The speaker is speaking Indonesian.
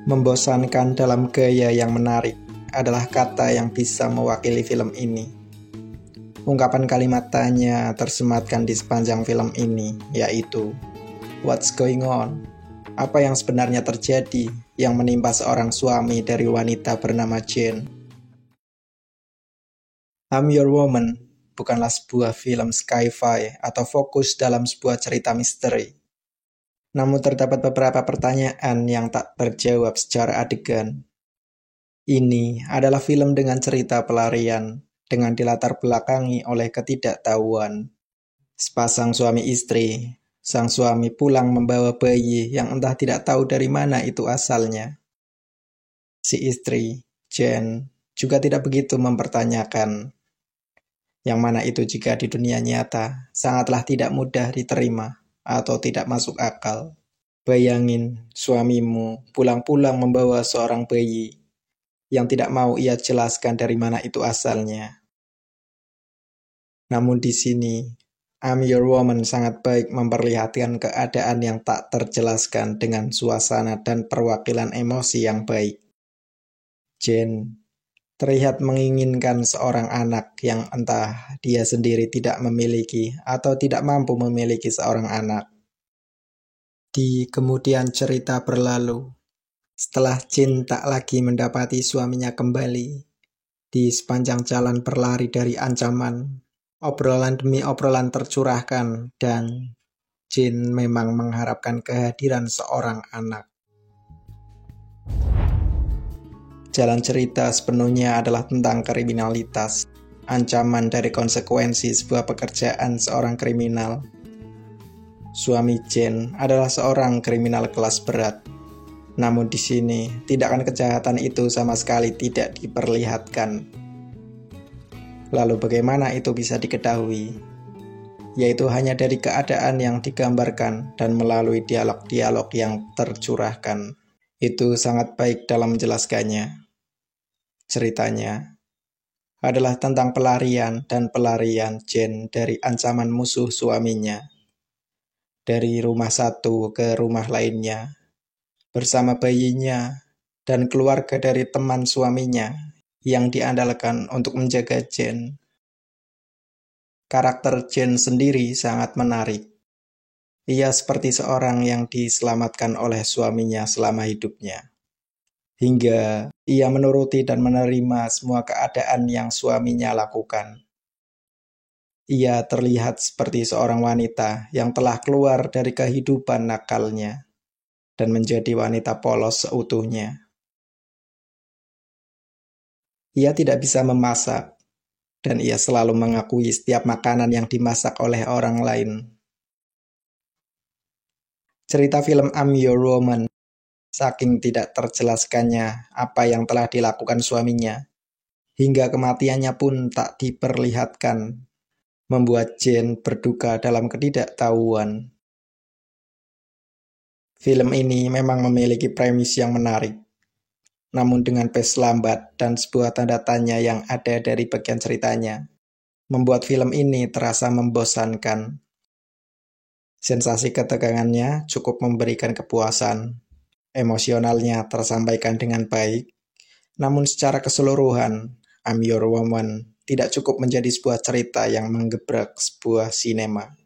Membosankan dalam gaya yang menarik adalah kata yang bisa mewakili film ini. Ungkapan kalimat tanya tersematkan di sepanjang film ini, yaitu "What's going on?" Apa yang sebenarnya terjadi yang menimpa seorang suami dari wanita bernama Jane. I'm Your Woman bukanlah sebuah film sci-fi atau fokus dalam sebuah cerita misteri. Namun terdapat beberapa pertanyaan yang tak terjawab secara adegan. Ini adalah film dengan cerita pelarian, dengan dilatar belakangi oleh ketidaktahuan. Sepasang suami istri, sang suami pulang membawa bayi yang entah tidak tahu dari mana itu asalnya. Si istri, Jane, juga tidak begitu mempertanyakan. Yang mana itu jika di dunia nyata sangatlah tidak mudah diterima atau tidak masuk akal. Bayangin suamimu pulang-pulang membawa seorang bayi yang tidak mau ia jelaskan dari mana itu asalnya. Namun di sini, I'm Your Woman sangat baik memperlihatkan keadaan yang tak terjelaskan dengan suasana dan perwakilan emosi yang baik. Jane terlihat menginginkan seorang anak yang entah dia sendiri tidak memiliki atau tidak mampu memiliki seorang anak. Di kemudian cerita berlalu, setelah Jane tak lagi mendapati suaminya kembali, di sepanjang jalan berlari dari ancaman, obrolan demi obrolan tercurahkan dan Jane memang mengharapkan kehadiran seorang anak. Jalan cerita sepenuhnya adalah tentang kriminalitas, ancaman dari konsekuensi sebuah pekerjaan seorang kriminal. Suami Jane adalah seorang kriminal kelas berat. Namun di sini, tindakan kejahatan itu sama sekali tidak diperlihatkan. Lalu bagaimana itu bisa diketahui? Yaitu hanya dari keadaan yang digambarkan dan melalui dialog-dialog yang tercurahkan. Itu sangat baik dalam menjelaskannya. Ceritanya adalah tentang pelarian dan pelarian Jane dari ancaman musuh suaminya. Dari rumah satu ke rumah lainnya, bersama bayinya dan keluarga dari teman suaminya yang diandalkan untuk menjaga Jane. Karakter Jane sendiri sangat menarik. Ia seperti seorang yang diselamatkan oleh suaminya selama hidupnya. Hingga ia menuruti dan menerima semua keadaan yang suaminya lakukan. Ia terlihat seperti seorang wanita yang telah keluar dari kehidupan nakalnya dan menjadi wanita polos seutuhnya. Ia tidak bisa memasak, dan ia selalu mengakui setiap makanan yang dimasak oleh orang lain. Cerita film I'm Your Woman, saking tidak terjelaskannya apa yang telah dilakukan suaminya, hingga kematiannya pun tak diperlihatkan, membuat Jane berduka dalam ketidaktahuan. Film ini memang memiliki premis yang menarik, namun dengan pace lambat dan sebuah tanda tanya yang ada dari bagian ceritanya, membuat film ini terasa membosankan. Sensasi ketegangannya cukup memberikan kepuasan. Emosionalnya tersampaikan dengan baik, namun secara keseluruhan, I'm Your Woman tidak cukup menjadi sebuah cerita yang menggebrak sebuah sinema.